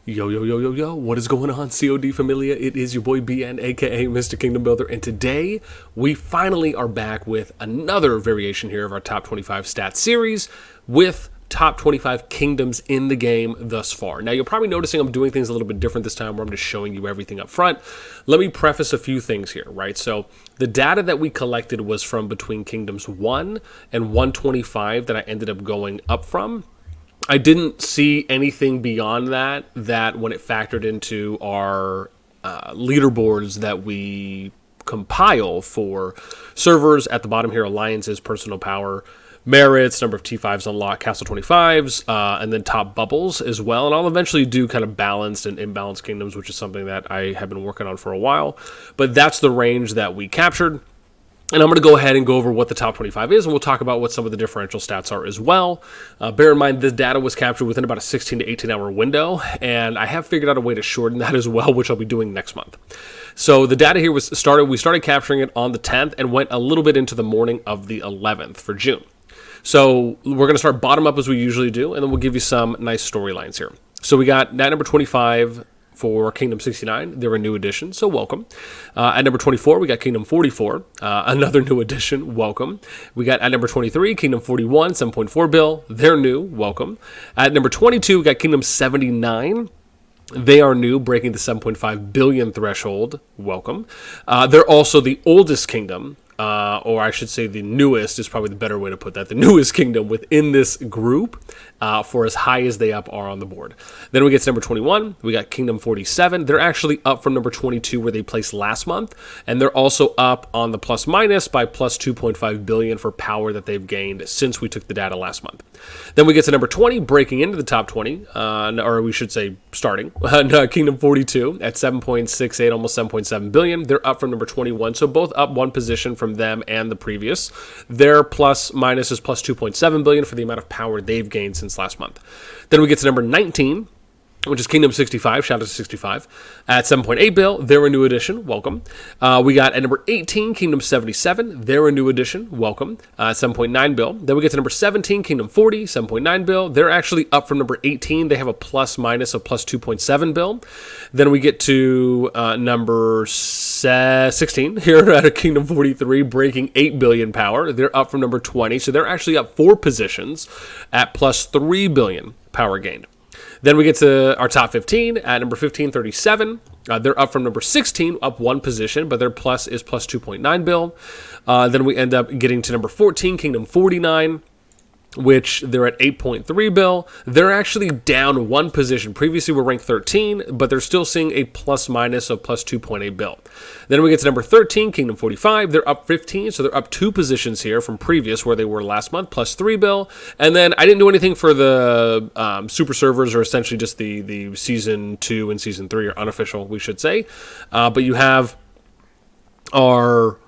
Yo, yo, yo, yo, yo, what is going on, CoD Familia? It is your boy BN, aka Mr. Kingdom Builder, and today we finally are back with another variation here of our top 25 stats series with top 25 kingdoms in the game thus far. Now, you're probably noticing I'm doing things a little bit different this time where I'm just showing you everything up front. Let me preface a few things here, right? So the data that we collected was from between kingdoms 1 and 125 that I ended up going up from. I didn't see anything beyond that when it factored into our leaderboards that we compile for servers. At the bottom here, alliances, personal power, merits, number of T5s unlocked, castle 25s, and then top bubbles as well. And I'll eventually do kind of balanced and imbalanced kingdoms, which is something that I have been working on for a while. But that's the range that we captured. And I'm going to go ahead and go over what the top 25 is, and we'll talk about what some of the differential stats are as well. Bear in mind, this data was captured within about a 16 to 18-hour window, and I have figured out a way to shorten that as well, which I'll be doing next month. So the data here we started capturing it on the 10th and went a little bit into the morning of the 11th for June. So we're going to start bottom up as we usually do, and then we'll give you some nice storylines here. So we got at number 25 for Kingdom 69, they're a new addition, so welcome. At number 24, we got Kingdom 44, another new addition, welcome. We got at number 23, Kingdom 41, 7.4 bill, they're new, welcome. At number 22, we got Kingdom 79. They are new, breaking the 7.5 billion threshold, welcome. They're also the oldest kingdom, or I should say the newest is probably the better way to put that, the newest kingdom within this group for as high as they are on the board. Then we get to number 21, we got Kingdom 47. They're actually up from number 22 where they placed last month, and they're also up on the plus minus by plus 2.5 billion for power that they've gained since we took the data last month. Then we get to number 20, breaking into the top 20, or we should say starting, Kingdom 42 at 7.68, almost 7.7 billion. They're up from number 21, so both up one position from them and the previous. Their plus minus is plus 2.7 billion for the amount of power they've gained since last month. Then we get to number 19, which is Kingdom 65, shout out to 65, at 7.8 bill. They're a new addition, welcome. We got at number 18, Kingdom 77, they're a new addition, welcome, 7.9 bill. Then we get to number 17, Kingdom 40, 7.9 bill. They're actually up from number 18. They have a plus minus of plus 2.7 bill. Then we get to number 16 here at Kingdom 43, breaking 8 billion power. They're up from number 20, so they're actually up 4 positions at plus 3 billion power gained. Then we get to our top 15 at number 15, 37. They're up from number 16, up 1 position, but their plus is plus 2.9 bill. Then we end up getting to number 14, Kingdom 49, which they're at 8.3 bill. They're actually down 1 position. Previously, we're ranked 13, but they're still seeing a plus minus of plus 2.8 bill. Then we get to number 13, Kingdom 45. They're up 15, so they're up 2 positions here from previous where they were last month, plus 3 bill. And then I didn't do anything for the super servers, or essentially just the Season 2 and Season 3, or unofficial, we should say. But you have our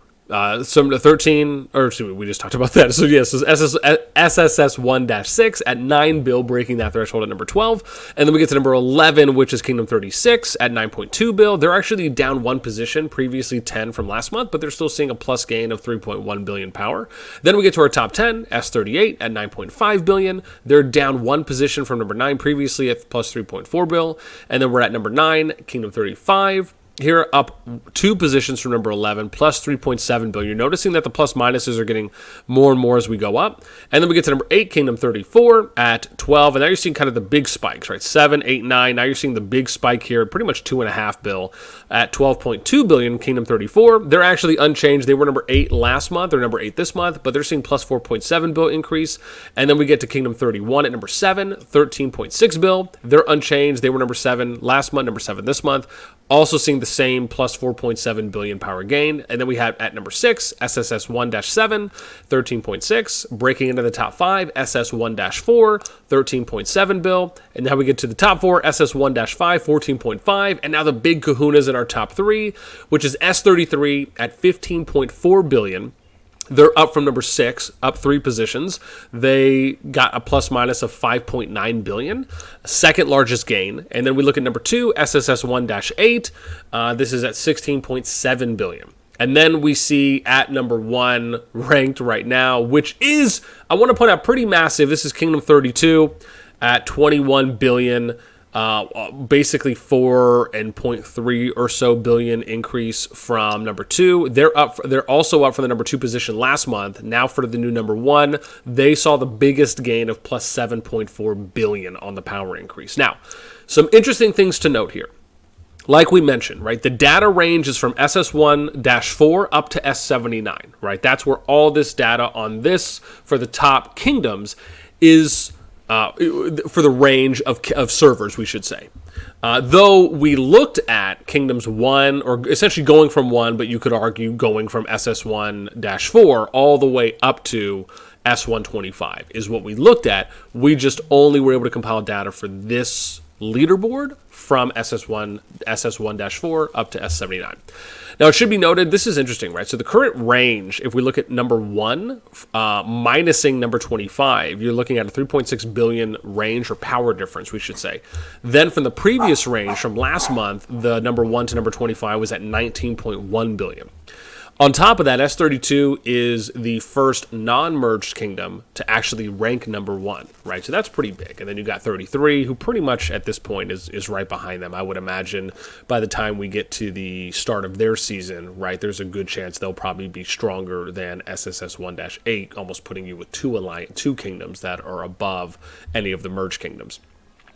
some 13, or excuse me, we just talked about that. So yes, SSS 1-6 at 9 bill, breaking that threshold at number 12. And then we get to number 11, which is Kingdom 36 at 9.2 bill. They're actually down 1 position, previously 10 from last month, but they're still seeing a plus gain of 3.1 billion power. Then we get to our top 10, S38 at 9.5 billion. They're down 1 position from number 9 previously at plus 3.4 bill. And then we're at number 9, Kingdom 35. Here, up 2 positions from number 11, plus 3.7 billion. You're noticing that the plus minuses are getting more and more as we go up. And then we get to number 8, Kingdom 34 at 12. And now you're seeing kind of the big spikes, right? 7, 8, 9. Now you're seeing the big spike here, pretty much 2.5 bill at 12.2 billion, Kingdom 34. They're actually unchanged. They were number 8 last month, or number 8 this month, but they're seeing plus 4.7 bill increase. And then we get to Kingdom 31 at number 7, 13.6 bill. They're unchanged. They were number 7 last month, number 7 this month. Also seeing the same plus 4.7 billion power gain. And then we have at number 6, SSS 1-7, 13.6. Breaking into the top 5, SS 1-4, 13.7 bill. And now we get to the top 4, SS 1-5, 14.5. And now the big kahunas in our top 3, which is S33 at 15.4 billion. They're up from number 6, up 3 positions. They got a plus minus of 5.9 billion, second largest gain. And then we look at number 2, SSS 1-8. This is at 16.7 billion. And then we see at number 1 ranked right now, which is, I want to point out, pretty massive. This is Kingdom 32 at 21 billion. basically 4.3 or so billion increase from number 2. They're also up for the number 2 position last month. Now for the new number 1, they saw the biggest gain of plus 7.4 billion on the power increase. Now, some interesting things to note here. Like we mentioned, right, the data range is from SS1-4 up to S79, right? That's where all this data on this for the top kingdoms is for the range of servers, we should say. Though we looked at Kingdoms 1, or essentially going from 1, but you could argue going from SS1-4 all the way up to S125 is what we looked at. We just only were able to compile data for this leaderboard from SS1-4 up to S79. Now, it should be noted, this is interesting, right? So the current range, if we look at number 1, minusing number 25, you're looking at a 3.6 billion range, or power difference, we should say. Then from the previous range, from last month, the number 1 to number 25 was at 19.1 billion. On top of that, S32 is the first non-merged kingdom to actually rank number 1, right? So that's pretty big. And then you got 33, who pretty much at this point is right behind them. I would imagine by the time we get to the start of their season, right, there's a good chance they'll probably be stronger than SSS 1-8, almost putting you with two kingdoms that are above any of the merged kingdoms.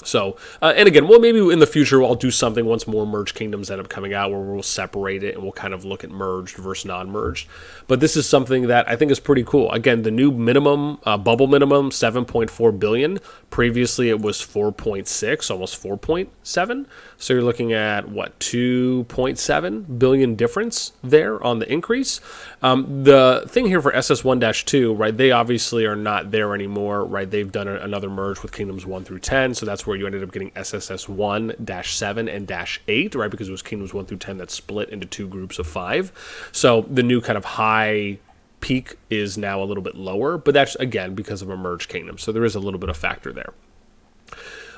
So, and again, well, maybe in the future I'll do something once more merged kingdoms end up coming out where we'll separate it and we'll kind of look at merged versus non-merged. But this is something that I think is pretty cool. Again, the new minimum, bubble minimum, 7.4 billion. Previously it was 4.6, almost 4.7. So you're looking at, what, 2.7 billion difference there on the increase. The thing here for SS1-2, right, they obviously are not there anymore, right? They've done another merge with Kingdoms 1 through 10, so that's where you ended up getting SSS 1-7 and -8, right? Because it was Kingdoms 1 through 10 that split into 2 groups of 5. So the new kind of high peak is now a little bit lower, but that's, again, because of a merged kingdom. So there is a little bit of factor there.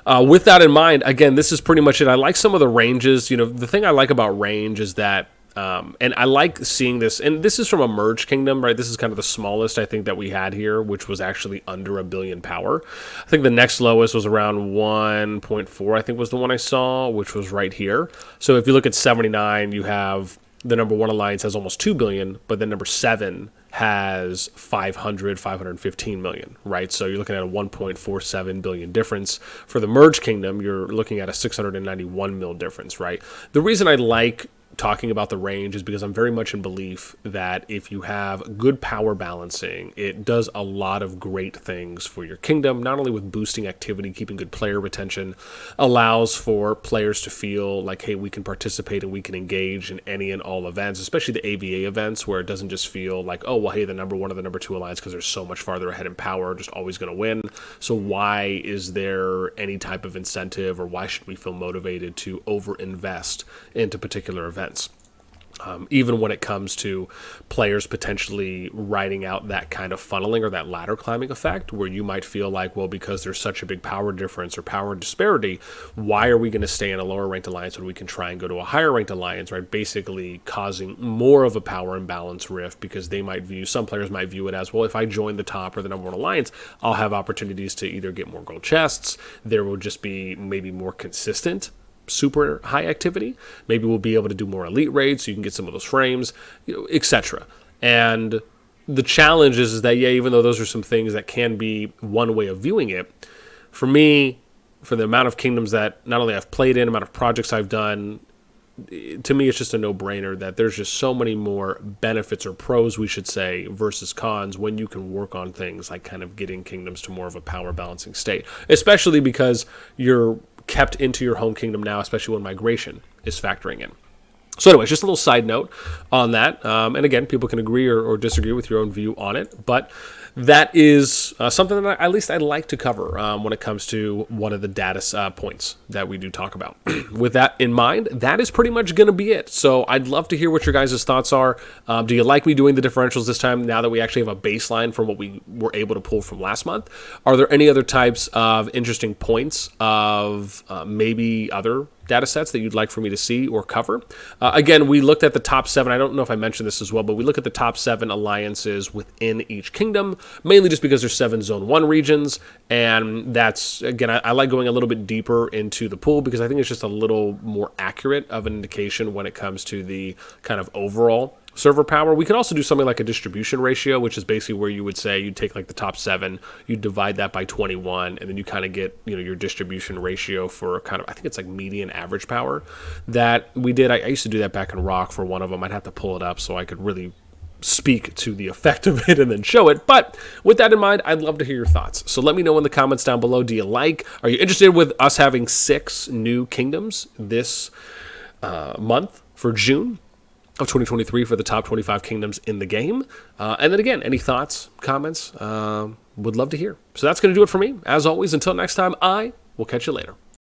With that in mind, again, this is pretty much it. I like some of the ranges. You know, the thing I like about range is that, and I like seeing this, and this is from a merged kingdom, right? This is kind of the smallest, I think, that we had here, which was actually under 1 billion power. I think the next lowest was around 1.4, I think was the one I saw, which was right here. So if you look at 79, you have the number 1 alliance has almost 2 billion, but then number 7 has 515 million, right? So you're looking at a 1.47 billion difference. For the merged kingdom, you're looking at a 691 mil difference, right? The reason I like talking about the range is because I'm very much in belief that if you have good power balancing, it does a lot of great things for your kingdom, not only with boosting activity, keeping good player retention, allows for players to feel like, hey, we can participate and we can engage in any and all events, especially the AVA events, where it doesn't just feel like, oh, well, hey, the number 1 or the number 2 alliance, because they're so much farther ahead in power, just always going to win. So why is there any type of incentive, or why should we feel motivated to over-invest into particular events? Even when it comes to players potentially riding out that kind of funneling or that ladder climbing effect, where you might feel like, well, because there's such a big power difference or power disparity, why are we going to stay in a lower ranked alliance when we can try and go to a higher ranked alliance, right? Basically causing more of a power imbalance rift, because some players might view it as, well, if I join the top or the number 1 alliance, I'll have opportunities to either get more gold chests, there will just be maybe more consistent super high activity. Maybe we'll be able to do more elite raids so you can get some of those frames, etc. And the challenge is that, yeah, even though those are some things that can be one way of viewing it, for me, for the amount of kingdoms that not only I've played in, amount of projects I've done, to me, it's just a no-brainer that there's just so many more benefits, or pros, we should say, versus cons when you can work on things like kind of getting kingdoms to more of a power balancing state, especially because you're kept into your home kingdom now, especially when migration is factoring in. So anyways, just a little side note on that. And again, people can agree or disagree with your own view on it, but that is something that at least I'd like to cover when it comes to one of the data points that we do talk about. With that in mind, that is pretty much going to be it. So I'd love to hear what your guys' thoughts are. Do you like me doing the differentials this time, now that we actually have a baseline from what we were able to pull from last month? Are there any other types of interesting points of maybe other data sets that you'd like for me to see or cover. Again, we looked at the top 7. I don't know if I mentioned this as well, but we look at the top 7 alliances within each kingdom, mainly just because there's 7 Zone 1 regions. And that's, again, I like going a little bit deeper into the pool because I think it's just a little more accurate of an indication when it comes to the kind of overall server power. We could also do something like a distribution ratio, which is basically where you would say you'd take like the top 7, you divide that by 21, and then you kind of get, you know, your distribution ratio for kind of, I think it's like median average power that we did. I used to do that back in Rock for one of them. I'd have to pull it up so I could really speak to the effect of it and then show it. But with that in mind, I'd love to hear your thoughts. So let me know in the comments down below. Are you interested with us having 6 new kingdoms this month for June of 2023 for the top 25 kingdoms in the game? And then again, any thoughts, comments, would love to hear. So that's going to do it for me. As always, until next time, I will catch you later.